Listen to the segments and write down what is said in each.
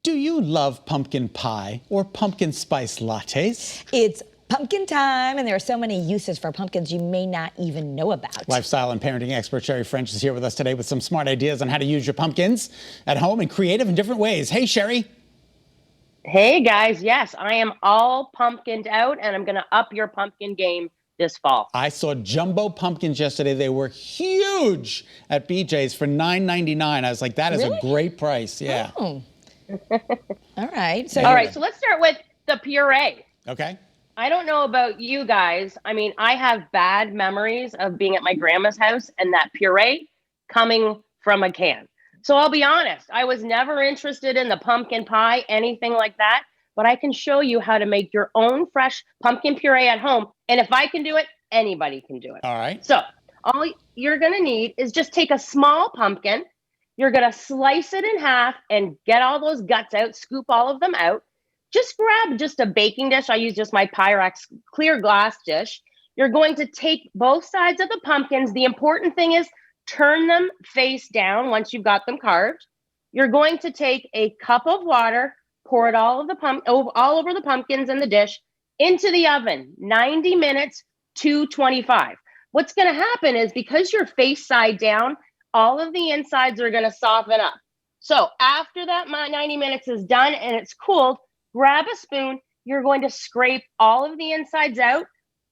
Do you love pumpkin pie or pumpkin spice lattes? It's pumpkin time, and there are so many uses for pumpkins you may not even know about. Lifestyle and parenting expert Sherri French is here with us today with some smart ideas on how to use your pumpkins at home in creative and different ways. Hey, Sherri. Hey, guys. Yes, I am all pumpkined out, and I'm going to up your pumpkin game this fall. I saw jumbo pumpkins yesterday. They were huge at BJ's for $9.99. I was like, that is a great price. Yeah. Oh. All right. All right, so let's start with the puree. Okay. I don't know about you guys. I mean, I have bad memories of being at my grandma's house and that puree coming from a can. So I'll be honest, I was never interested in the pumpkin pie, anything like that, but I can show you how to make your own fresh pumpkin puree at home. And if I can do it, anybody can do it. All right. So all you're going to need is just take a small pumpkin. You're going to slice it in half and get all those guts out, scoop all of them out. Just grab just a baking dish. I use just my Pyrex clear glass dish. You're going to take both sides of the pumpkins. The important thing is turn them face down once you've got them carved. You're going to take a cup of water, pour it all over the pumpkins in the dish, into the oven, 90 minutes, 225. What's going to happen is because you're face side down, all of the insides are going to soften up. So after that 90 minutes is done and it's cooled, grab a spoon. You're going to scrape all of the insides out,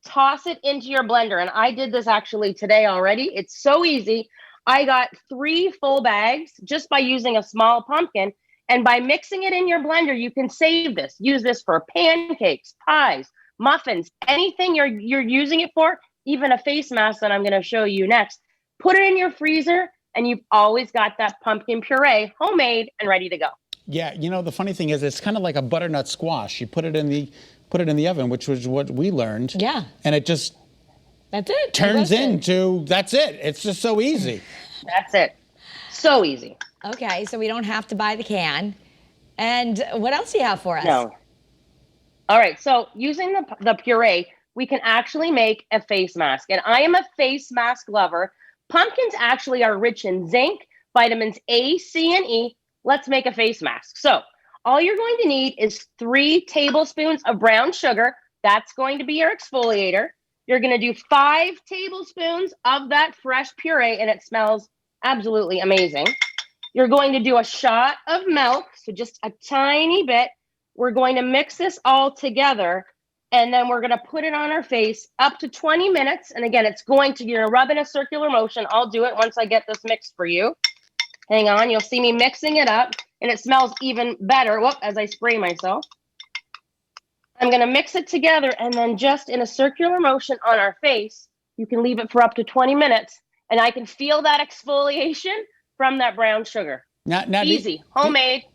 toss it into your blender. And I did this actually today already. It's so easy. I got 3 full bags just by using a small pumpkin. And by mixing it in your blender, you can save this. Use this for pancakes, pies, muffins, anything you're using it for, even a face mask that I'm going to show you next. Put it in your freezer, and you've always got that pumpkin puree, homemade and ready to go. Yeah, you know, the funny thing is it's kind of like a butternut squash. You put it in the oven, which was what we learned. Yeah. And it just turns into that's it. It's just so easy. That's it. So easy. Okay, so we don't have to buy the can. And what else do you have for us? No. All right, so using the puree, we can actually make a face mask. And I am a face mask lover. Pumpkins actually are rich in zinc, vitamins A, C, and E. Let's make a face mask. So all you're going to need is 3 tablespoons of brown sugar. That's going to be your exfoliator. You're going to do 5 tablespoons of that fresh puree, and it smells absolutely amazing. You're going to do a shot of milk, so just a tiny bit. We're going to mix this all together, and then we're going to put it on our face up to 20 minutes. And again, you're going to rub in a circular motion. I'll do it once I get this mixed for you. Hang on, you'll see me mixing it up, and it smells even better. Whoop, as I spray myself. I'm going to mix it together, and then just in a circular motion on our face, you can leave it for up to 20 minutes, and I can feel that exfoliation from that brown sugar. Now easy, homemade.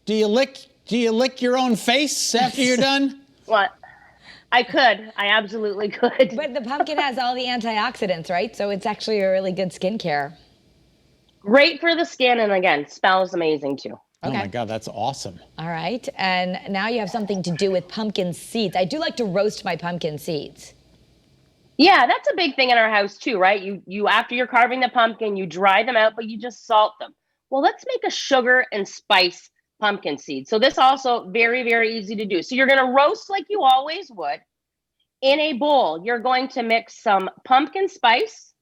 Do you lick your own face after you're done? What? I could. I absolutely could. But the pumpkin has all the antioxidants, right? So it's actually a really good skincare. Great for the skin, and again, smells amazing too. Okay. Oh my God, that's awesome. All right, and now you have something to do with pumpkin seeds. I do like to roast my pumpkin seeds. Yeah, that's a big thing in our house too, right? You after you're carving the pumpkin, you dry them out, but you just salt them. Well, let's make a sugar and spice pumpkin seed. So this also very, very easy to do. So you're going to roast like you always would. In a bowl, you're going to mix some pumpkin spice,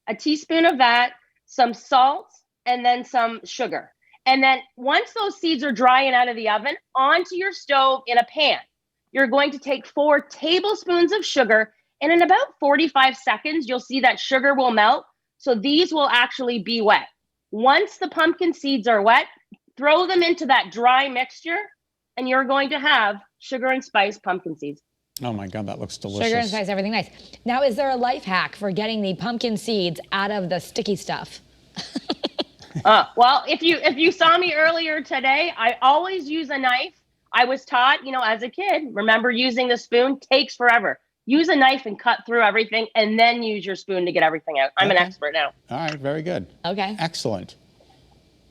a teaspoon of that, some salt, and then some sugar. And then once those seeds are dry and out of the oven, onto your stove in a pan. You're going to take 4 tablespoons of sugar, and in about 45 seconds, you'll see that sugar will melt. So these will actually be wet. Once the pumpkin seeds are wet, throw them into that dry mixture, and you're going to have sugar and spice pumpkin seeds. Oh my God, that looks delicious. Sugar and spice, everything nice. Now, is there a life hack for getting the pumpkin seeds out of the sticky stuff? Well, if you saw me earlier today, I always use a knife. I was taught, as a kid, remember using the spoon takes forever. Use a knife and cut through everything, and then use your spoon to get everything out. I'm an expert now. All right, very good. Okay. Excellent.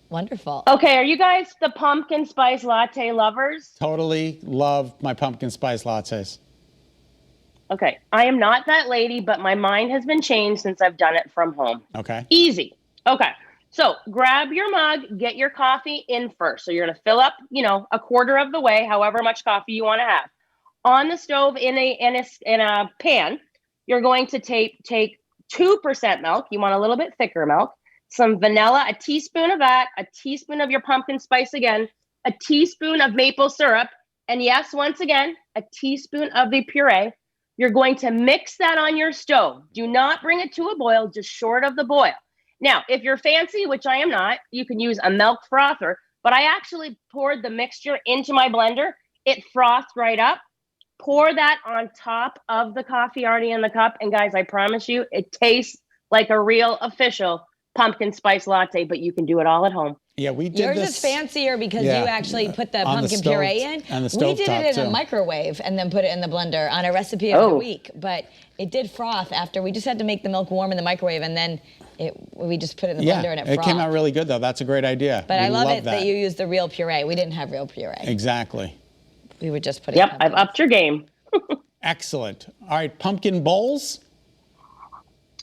Wonderful. Okay, are you guys the pumpkin spice latte lovers? Totally love my pumpkin spice lattes. Okay, I am not that lady, but my mind has been changed since I've done it from home. Okay. Easy. Okay, So grab your mug, get your coffee in first. So you're going to fill up, a quarter of the way, however much coffee you want to have. On the stove in a pan, you're going to take 2% milk. You want a little bit thicker milk. Some vanilla, a teaspoon of that, a teaspoon of your pumpkin spice again, a teaspoon of maple syrup, and yes, once again, a teaspoon of the puree. You're going to mix that on your stove. Do not bring it to a boil, just short of the boil. Now, if you're fancy, which I am not, you can use a milk frother, but I actually poured the mixture into my blender. It frothed right up. Pour that on top of the coffee already in the cup. And guys, I promise you, it tastes like a real official pumpkin spice latte, but you can do it all at home. Yeah, we did Yours this. is fancier because you actually put the On the pumpkin stove- puree in. on the We did stovetop, it in too. a microwave and then put it in the blender on a recipe of the week. But it did froth after. We just had to make the milk warm in the microwave, and then we just put it in the blender and it frothed. came out really good, though. That's a great idea. But We I love it that you used the real puree. We didn't have real puree. Exactly. We would just put it in Yep, I've pumpkins. upped your game. Excellent. All right, pumpkin bowls.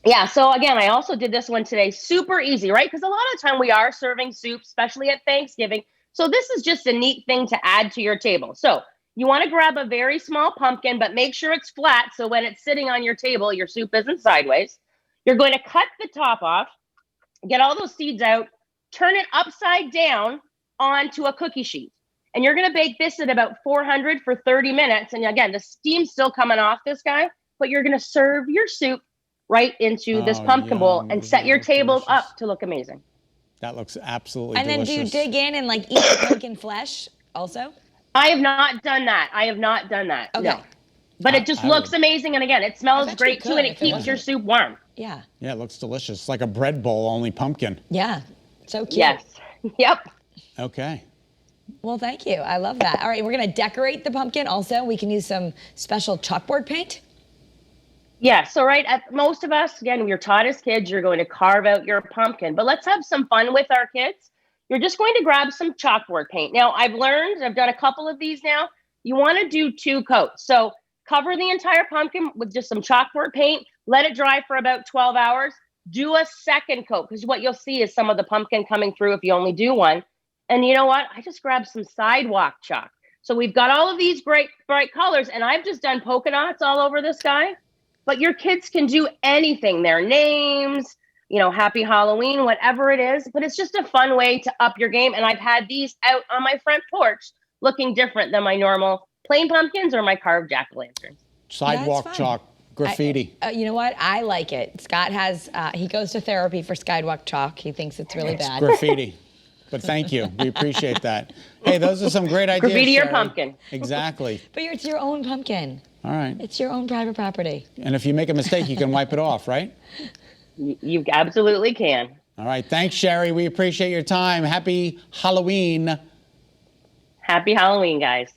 Yeah, so again, I also did this one today. Super easy, right? Because a lot of the time we are serving soup, especially at Thanksgiving. So this is just a neat thing to add to your table. So you want to grab a very small pumpkin, but make sure it's flat. So when it's sitting on your table, your soup isn't sideways. You're going to cut the top off, get all those seeds out, turn it upside down onto a cookie sheet. And you're going to bake this at about 400 for 30 minutes. And again, the steam's still coming off this guy, but you're going to serve your soup right into this pumpkin bowl and set your table up to look amazing. That looks absolutely And then delicious. do you dig in and like eat the pumpkin flesh also? I have not done that. Okay. No. But it just I looks would. amazing. And again, it I smells bet you great too, could and it if it keeps your wasn't. soup warm. Yeah. Yeah, it looks delicious. It's like a bread bowl, only pumpkin. Yeah. So cute. Yes. Yep. Okay. Well, thank you. I love that. All right, we're going to decorate the pumpkin also. We can use some special chalkboard paint. Yeah. So, right, most of us, again, we're taught as kids, you're going to carve out your pumpkin. But let's have some fun with our kids. You're just going to grab some chalkboard paint. Now, I've done a couple of these now. You want to do 2 coats. So cover the entire pumpkin with just some chalkboard paint. Let it dry for about 12 hours. Do a second coat, because what you'll see is some of the pumpkin coming through if you only do one. And you know what? I just grabbed some sidewalk chalk. So we've got all of these bright colors, and I've just done polka dots all over this guy. But your kids can do anything, their names, happy Halloween, whatever it is. But it's just a fun way to up your game. And I've had these out on my front porch looking different than my normal plain pumpkins or my carved jack-o'-lanterns. Sidewalk fun. chalk, graffiti. You know what? I like it. Scott he goes to therapy for sidewalk chalk. He thinks it's really bad. Graffiti. But thank you. We appreciate that. Hey, those are some great ideas. Graffiti or Sherri. pumpkin. Exactly. But it's your own pumpkin. All right. It's your own private property. And if you make a mistake, you can wipe it off, right? You absolutely can. All right. Thanks, Sherri. We appreciate your time. Happy Halloween. Happy Halloween, guys.